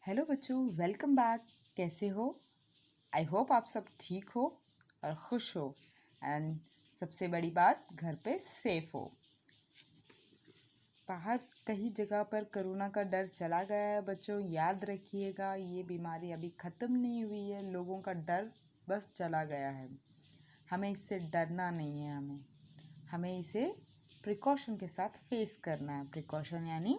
Hello बच्चों, welcome back. कैसे हो? आई होप आप सब ठीक हो और खुश हो एंड सबसे बड़ी बात, घर पे सेफ हो। बाहर कई जगह पर कोरोना का डर चला गया है बच्चों। याद रखिएगा, ये बीमारी अभी ख़त्म नहीं हुई है। लोगों का डर बस चला गया है। हमें इससे डरना नहीं है। हमें इसे प्रिकॉशन के साथ फेस करना है। प्रिकॉशन यानी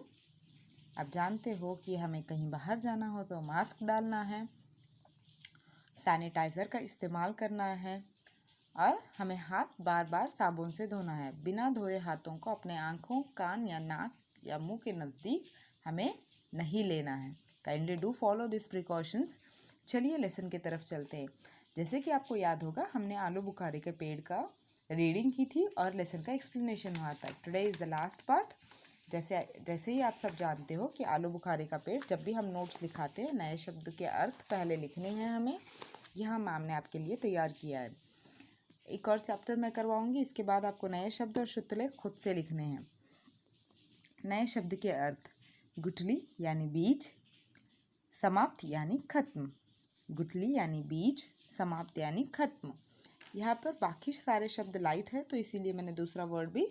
आप जानते हो कि हमें कहीं बाहर जाना हो तो मास्क डालना है, सैनिटाइज़र का इस्तेमाल करना है और हमें हाथ बार बार साबुन से धोना है। बिना धोए हाथों को अपने आँखों, कान या नाक या मुंह के नज़दीक हमें नहीं लेना है। Kindly do follow this precautions. चलिए लेसन की तरफ चलते हैं। जैसे कि आपको याद होगा, हमने आलू बुखारे के पेड़ का रीडिंग की थी और लेसन का एक्सप्लेनेशन हुआ था। Today is the last part. जैसे ही आप सब जानते हो कि आलू बुखारे का पेड़, जब भी हम नोट्स लिखाते हैं, नए शब्द के अर्थ पहले लिखने हैं हमें। यहाँ मैम ने आपके लिए तैयार किया है। एक और चैप्टर मैं करवाऊंगी, इसके बाद आपको नए शब्द और शुद्धलेख खुद से लिखने हैं। नए शब्द के अर्थ: गुठली यानी बीज, समाप्त यानी खत्म। गुठली यानी बीज, समाप्त यानी खत्म। यहाँ पर बाकी सारे शब्द लाइट है तो इसीलिए मैंने दूसरा वर्ड भी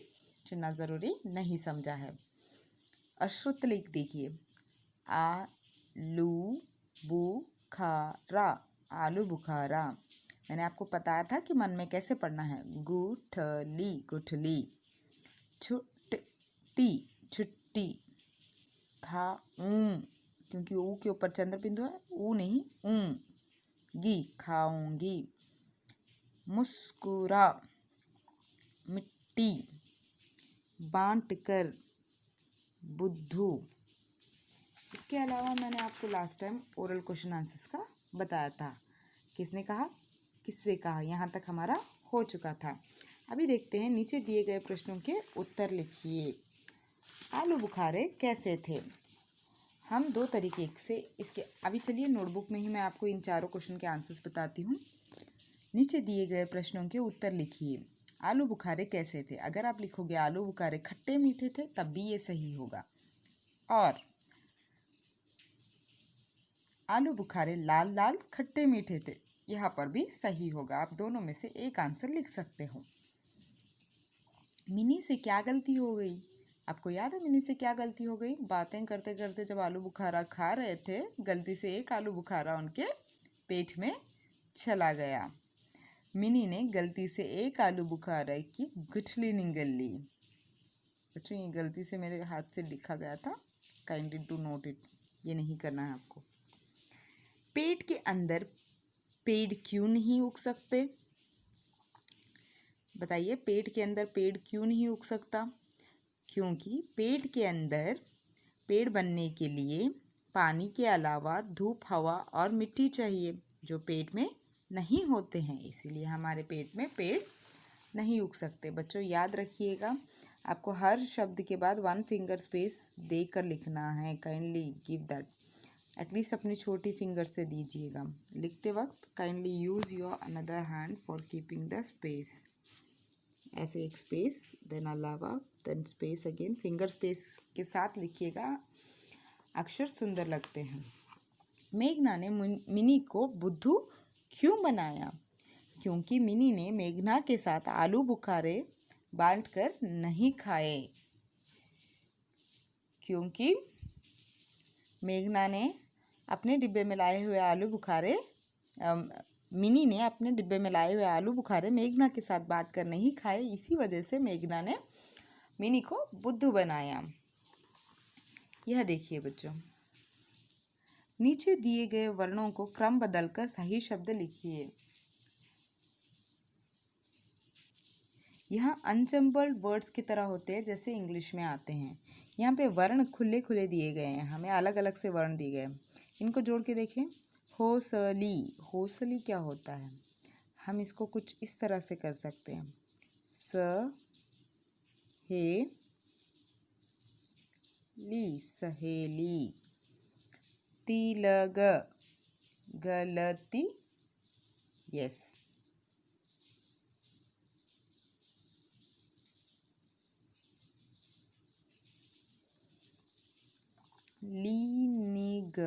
चुनना ज़रूरी नहीं समझा है। अश्रुतलेख देखिए, आलू बुखारा, आलू बुखारा। मैंने आपको बताया था कि मन में कैसे पढ़ना है। गुठली, गुठली। छुट्टी, छुट्टी। खाऊं, क्योंकि ऊ के ऊपर चंद्र बिंदु है, ऊ नहीं ऊंगी, खाऊंगी। मुस्कुरा, मिट्टी। बांट कर, बुद्धू। इसके अलावा मैंने आपको last time oral question answers का बताया था। किसने कहा, किससे कहा, यहाँ तक हमारा हो चुका था। अभी देखते हैं, नीचे दिए गए प्रश्नों के उत्तर लिखिए। आलू बुखारे कैसे थे? हम दो तरीके से इसके, अभी चलिए नोटबुक में ही मैं आपको इन चारों क्वेश्चन के आंसर्स बताती हूँ। नीचे दिए गए प्रश्नों के उत्तर लिखिए। आलू बुखारे कैसे थे? अगर आप लिखोगे आलू बुखारे खट्टे मीठे थे, तब भी ये सही होगा। और आलू बुखारे लाल लाल खट्टे मीठे थे, यहाँ पर भी सही होगा। आप दोनों में से एक आंसर लिख सकते हो। मिनी से क्या गलती हो गई? आपको याद है मिनी से क्या गलती हो गई? बातें करते करते जब आलू बुखारा खा रहे थे, गलती से एक आलू बुखारा उनके पेट में चला गया। मिनी ने गलती से एक आलू बुखारे की गुठली निगल ली। बच्चों, ये गलती से मेरे हाथ से लिखा गया था, काइंडली डू नोट इट। ये नहीं करना है आपको। पेट के अंदर पेड़ क्यों नहीं उग सकते? बताइए, पेट के अंदर पेड़ क्यों नहीं उग सकता? क्योंकि पेट के अंदर पेड़ बनने के लिए पानी के अलावा धूप, हवा और मिट्टी चाहिए, जो पेट में नहीं होते हैं। इसीलिए हमारे पेट में पेड़ नहीं उग सकते। बच्चों याद रखिएगा, आपको हर शब्द के बाद 1 फिंगर स्पेस देकर लिखना है। Kindly give that. एटलीस्ट अपनी छोटी फिंगर से दीजिएगा। लिखते वक्त kindly use your another hand for keeping the space. ऐसे एक स्पेस, देन अलावा, then space again. Finger space के साथ लिखिएगा, अक्षर सुंदर लगते हैं। मेघना ने मिनी को बुद्धू क्यों बनाया? क्योंकि मिनी ने मेघना के साथ आलू बुखारे बांटकर नहीं खाए। क्योंकि मेघना ने अपने डिब्बे में लाए हुए आलू बुखारे, मिनी ने अपने डिब्बे में लाए हुए आलू बुखारे मेघना के साथ बांटकर नहीं खाए। इसी वजह से मेघना ने मिनी को बुद्धू बनाया। यह देखिए बच्चों, नीचे दिए गए वर्णों को क्रम बदलकर सही शब्द लिखिए। यहाँ अनजम्बल्ड वर्ड्स की तरह होते हैं, जैसे इंग्लिश में आते हैं। यहाँ पे वर्ण खुले खुले दिए गए हैं, हमें अलग अलग से वर्ण दिए गए हैं। इनको जोड़ के देखें। होसली, होसली क्या होता है? हम इसको कुछ इस तरह से कर सकते हैं। स हे ली, सहेली। तिलग, गलती, यस। ली निग,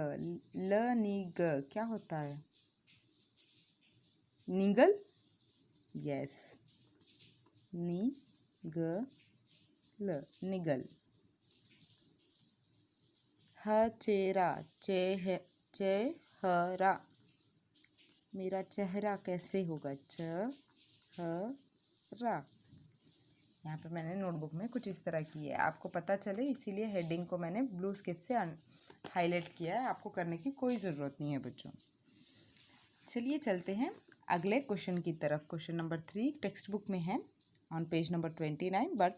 ल निग क्या होता है? निगल, यस, निगल, निगल। ह चेहरा, चेहरा, मेरा चेहरा कैसे होगा? चेहरा। यहाँ पे मैंने नोटबुक में कुछ इस तरह की है, आपको पता चले इसीलिए हेडिंग को मैंने ब्लू स्केच से हाईलाइट किया है। आपको करने की कोई ज़रूरत नहीं है बच्चों। चलिए चलते हैं अगले क्वेश्चन की तरफ। क्वेश्चन नंबर 3 टेक्स्ट बुक में है ऑन पेज नंबर 29, बट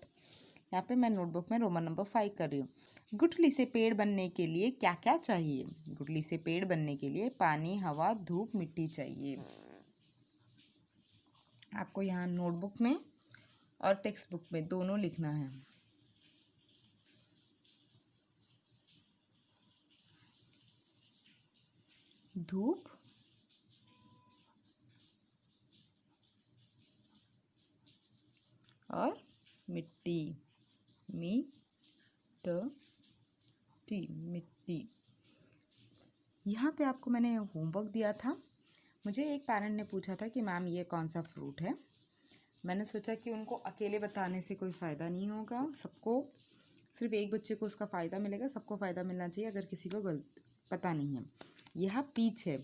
यहाँ पे मैं नोटबुक में रोमन नंबर 5 कर रही हूँ। गुठली से पेड़ बनने के लिए क्या क्या चाहिए? गुठली से पेड़ बनने के लिए पानी, हवा, धूप, मिट्टी चाहिए। आपको यहाँ नोटबुक में और टेक्स्ट बुक में दोनों लिखना है। धूप, और मिट्टी, मिट्टी। यहाँ पे आपको मैंने होमवर्क दिया था। मुझे एक पेरेंट ने पूछा था कि मैम ये कौन सा फ्रूट है। मैंने सोचा कि उनको अकेले बताने से कोई फ़ायदा नहीं होगा, सबको, सिर्फ एक बच्चे को उसका फ़ायदा मिलेगा, सबको फ़ायदा मिलना चाहिए अगर किसी को पता नहीं है। यह पीच है।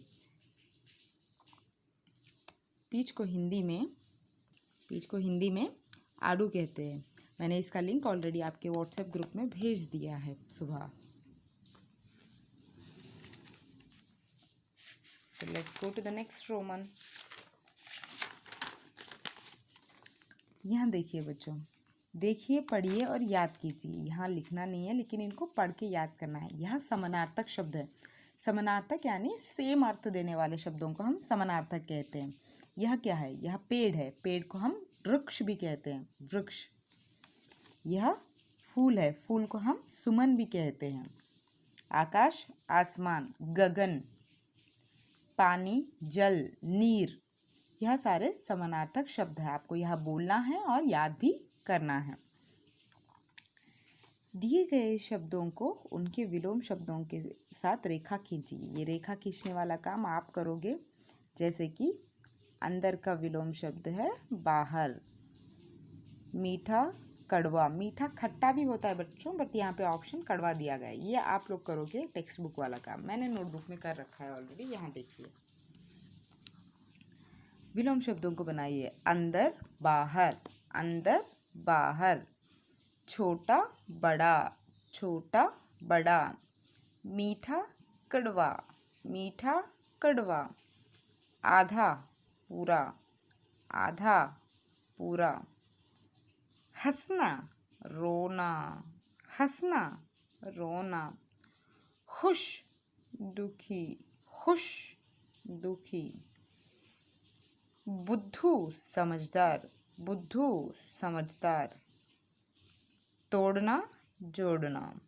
पीच को हिंदी में आड़ू कहते हैं। मैंने इसका लिंक ऑलरेडी आपके व्हाट्सएप ग्रुप में भेज दिया है सुबह। So let's go to the next Roman. यहाँ देखिए बच्चों, देखिए, पढ़िए और याद कीजिए। यहाँ लिखना नहीं है लेकिन इनको पढ़ के याद करना है। यह समानार्थक शब्द है। समानार्थक यानी सेम अर्थ देने वाले शब्दों को हम समानार्थक कहते हैं। यह क्या है? यह पेड़ है। पेड़ को हम वृक्ष भी कहते हैं, वृक्ष। यह फूल है। फूल को हम सुमन भी कहते हैं। आकाश, आसमान, गगन, पानी, जल, नीर, यह सारे समानार्थक शब्द हैं। आपको यह बोलना है और याद भी करना है। दिए गए शब्दों को उनके विलोम शब्दों के साथ रेखा खींचिए। ये रेखा खींचने वाला काम आप करोगे। जैसे कि अंदर का विलोम शब्द है बाहर। मीठा, कड़वा। मीठा खट्टा भी होता है बच्चों, बट यहाँ पे ऑप्शन कड़वा दिया गया है। ये आप लोग करोगे टेक्स्ट बुक वाला काम। मैंने नोटबुक में कर रखा है ऑलरेडी। यहाँ देखिए, विलोम शब्दों को बनाइए। अंदर, बाहर, अंदर, बाहर। छोटा, बड़ा, छोटा, बड़ा। मीठा, कड़वा, मीठा, कड़वा। आधा, पूरा, आधा, पूरा। हंसना, रोना, हंसना, रोना। खुश, दुखी, खुश, दुखी। बुद्धू, समझदार, बुद्धू, समझदार। तोड़ना, जोड़ना,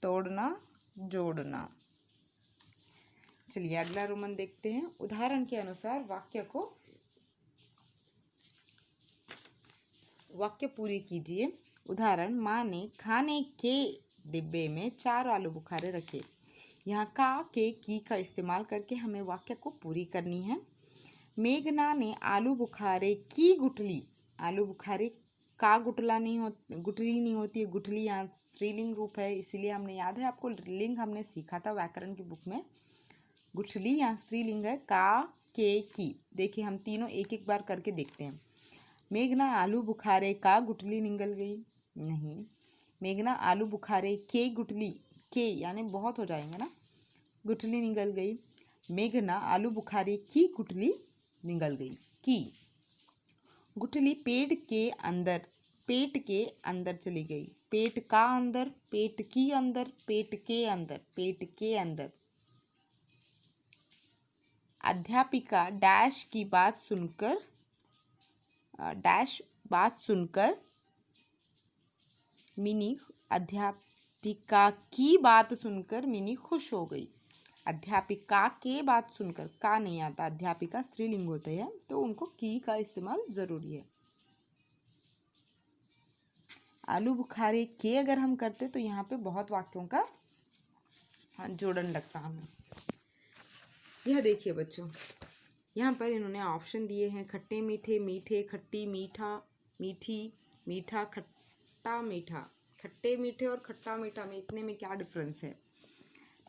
तोड़ना, जोड़ना। चलिए अगला रोमन देखते हैं। उदाहरण के अनुसार वाक्य पूरे कीजिए। उदाहरण, माँ ने खाने के डिब्बे में 4 आलू बुखारे रखे। यहाँ का, के, की का इस्तेमाल करके हमें वाक्य को पूरी करनी है। मेघना ने आलू बुखारे की गुठली। आलू बुखारे का गुठली नहीं होती है। गुठली यहाँ स्त्रीलिंग रूप है, इसीलिए हमने, याद है आपको, लिंग हमने सीखा था व्याकरण की बुक में। गुठली यहाँ स्त्रीलिंग है। का, के, की। देखिए हम तीनों एक एक बार करके देखते हैं। मेघना आलू बुखारे का गुठली निगल गई, नहीं। मेघना आलू बुखारे के गुठली, के यानी बहुत हो जाएंगे ना, गुठली निगल गई। मेघना आलू बुखारे की गुठली निगल गई, की। गुठली पेट के अंदर चली गई। पेट का अंदर, पेट की अंदर, पेट के अंदर, पेट के अंदर। अध्यापिका डैश की बात सुनकर मिनी, अध्यापिका की बात सुनकर मिनी खुश हो गई। अध्यापिका के बात सुनकर, का नहीं आता, अध्यापिका स्त्रीलिंग होते हैं तो उनको की का इस्तेमाल जरूरी है। आलू बुखारे के अगर हम करते तो यहाँ पे बहुत वाक्यों का जोड़न लगता हमें। यह देखिए बच्चों, यहाँ पर इन्होंने ऑप्शन दिए हैं खट्टे मीठे, मीठे खट्टी, मीठा मीठी, मीठा खट्टा मीठा। खट्टे मीठे और खट्टा मीठा में इतने में क्या डिफरेंस है?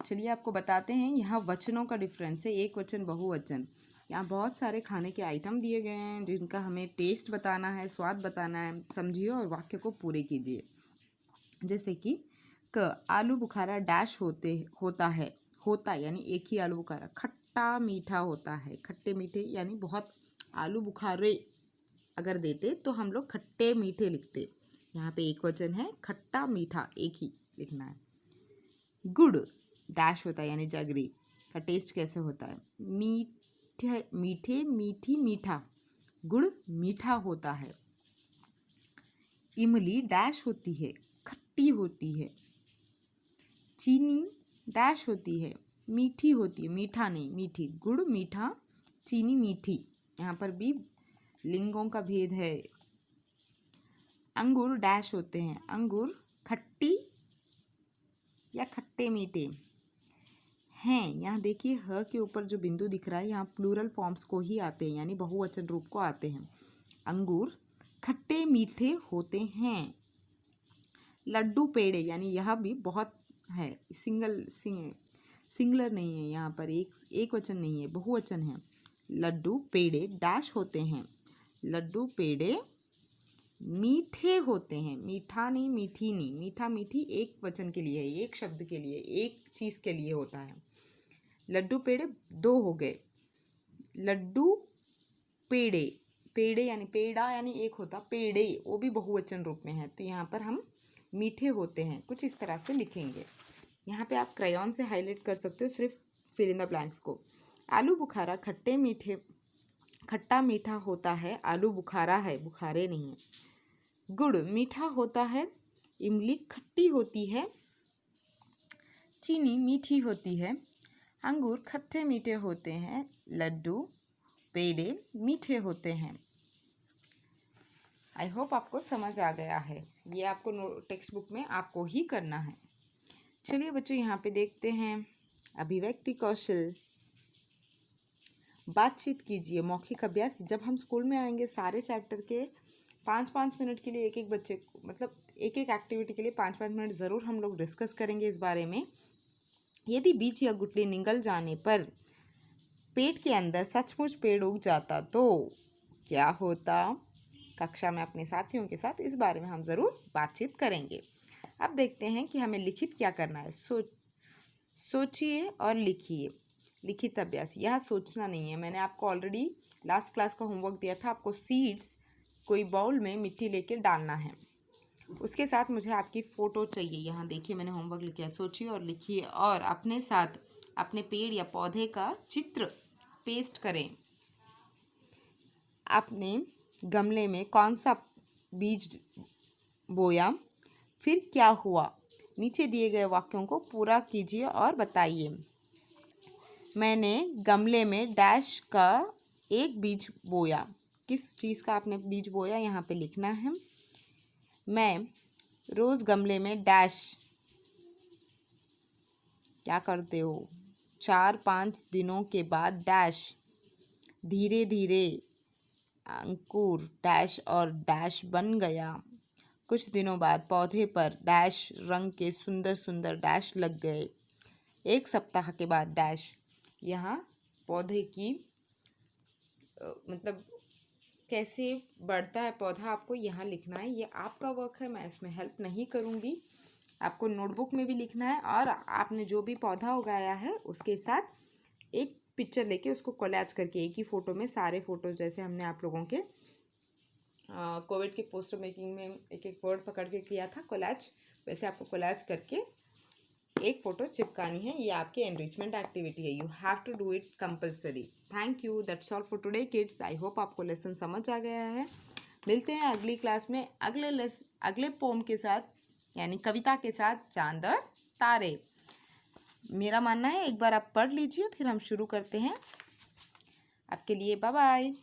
चलिए आपको बताते हैं। यहाँ वचनों का डिफरेंस है, एक वचन बहुवचन। यहाँ बहुत सारे खाने के आइटम दिए गए हैं जिनका हमें टेस्ट बताना है, स्वाद बताना है। समझिए और वाक्य को पूरे कीजिए। जैसे कि आलू बुखारा डैश होता है, होता यानी एक ही आलू बुखारा। खट्टा मीठा होता है, खट्टे मीठे यानी बहुत आलू बुखारे अगर देते तो हम लोग खट्टे मीठे लिखते। यहाँ पे एक वचन है, खट्टा मीठा एक ही लिखना है। गुड़ डैश होता है यानी जगरी का टेस्ट कैसे होता है? मीठे मीठे मीठी मीठा, गुड़ मीठा होता है। इमली डैश होती है, खट्टी होती है। चीनी डैश होती है, मीठी होती है, मीठा नहीं मीठी। गुड़ मीठा, चीनी मीठी। यहाँ पर भी लिंगों का भेद है। अंगूर डैश होते हैं, अंगूर खट्टी या खट्टे मीठे हैं। यहाँ देखिए ह के ऊपर जो बिंदु दिख रहा है, यहाँ प्लूरल फॉर्म्स को ही आते हैं यानी बहुवचन रूप को आते हैं। अंगूर खट्टे मीठे होते हैं। लड्डू पेड़े यानी यह भी बहुत है, सिंगलर नहीं है, यहाँ पर एक वचन नहीं है, बहुवचन है। लड्डू पेड़े डैश होते हैं, लड्डू पेड़े मीठे होते हैं। मीठा नहीं मीठी नहीं, मीठा मीठी एक वचन के लिए है, एक शब्द के लिए, एक चीज के लिए होता है। लड्डू पेड़े दो हो गए। लड्डू पेड़े, पेड़े यानी पेड़ा यानी एक होता, पेड़े वो भी बहुवचन रूप में है। तो यहाँ पर हम मीठे होते हैं कुछ इस तरह से लिखेंगे। यहाँ पे आप क्रेयॉन से हाईलाइट कर सकते हो सिर्फ फिल इन द ब्लैंक्स को। आलू बुखारा खट्टे मीठे, खट्टा मीठा होता है। आलू बुखारा है, बुखारे नहीं है। गुड़ मीठा होता है, इमली खट्टी होती है, चीनी मीठी होती है। अंगूर खट्टे मीठे होते हैं, लड्डू पेड़े मीठे होते हैं। आई होप आपको समझ आ गया है। ये आपको टेक्स्ट बुक में आपको ही करना है। चलिए बच्चों यहाँ पे देखते हैं अभिव्यक्ति कौशल। बातचीत कीजिए, मौखिक अभ्यास। जब हम स्कूल में आएंगे सारे चैप्टर के 5-5 मिनट के लिए एक एक बच्चे मतलब एक एक एक्टिविटी के लिए 5-5 मिनट ज़रूर हम लोग डिस्कस करेंगे इस बारे में। यदि बीज या गुठली निगल जाने पर पेट के अंदर सचमुच पेड़ उग जाता तो क्या होता? कक्षा में अपने साथियों के साथ इस बारे में हम ज़रूर बातचीत करेंगे। अब देखते हैं कि हमें लिखित क्या करना है। सोचिए और लिखिए। लिखित अभ्यास, यह सोचना नहीं है। मैंने आपको ऑलरेडी लास्ट क्लास का होमवर्क दिया था। आपको सीड्स कोई बाउल में मिट्टी लेके डालना है, उसके साथ मुझे आपकी फ़ोटो चाहिए। यहाँ देखिए मैंने होमवर्क लिखा है। सोचिए और लिखिए और अपने साथ अपने पेड़ या पौधे का चित्र पेस्ट करें। आपने गमले में कौन सा बीज बोया, फिर क्या हुआ? नीचे दिए गए वाक्यों को पूरा कीजिए और बताइए। मैंने गमले में डैश का एक बीज बोया। किस चीज़ का आपने बीज बोया यहाँ पे लिखना है। मैं रोज़ गमले में डैश क्या करते हो? 4-5 दिनों के बाद डैश धीरे धीरे अंकुर डैश और डैश बन गया। कुछ दिनों बाद पौधे पर डैश रंग के सुंदर सुंदर डैश लग गए। एक सप्ताह के बाद डैश। यहाँ पौधे की मतलब कैसे बढ़ता है पौधा आपको यहाँ लिखना है। ये आपका वर्क है, मैं इसमें हेल्प नहीं करूँगी। आपको नोटबुक में भी लिखना है और आपने जो भी पौधा उगाया है उसके साथ एक पिक्चर लेके उसको कोलैज करके एक ही फ़ोटो में सारे फ़ोटोज़, जैसे हमने आप लोगों के कोविड के पोस्टर मेकिंग में एक एक वर्ड पकड़ के किया था कोलैज, वैसे आपको कोलैज करके एक फ़ोटो चिपकानी है। ये आपकी एनरिचमेंट एक्टिविटी है। You have to do it compulsory. Thank you, that's all for today kids. I hope आपको लेसन समझ आ गया है। मिलते हैं अगली क्लास में अगले पोम के साथ, यानी कविता के साथ, चांद और तारे। मेरा मानना है एक बार आप पढ़ लीजिए, फिर हम शुरू करते हैं। आपके लिए बाय बाय।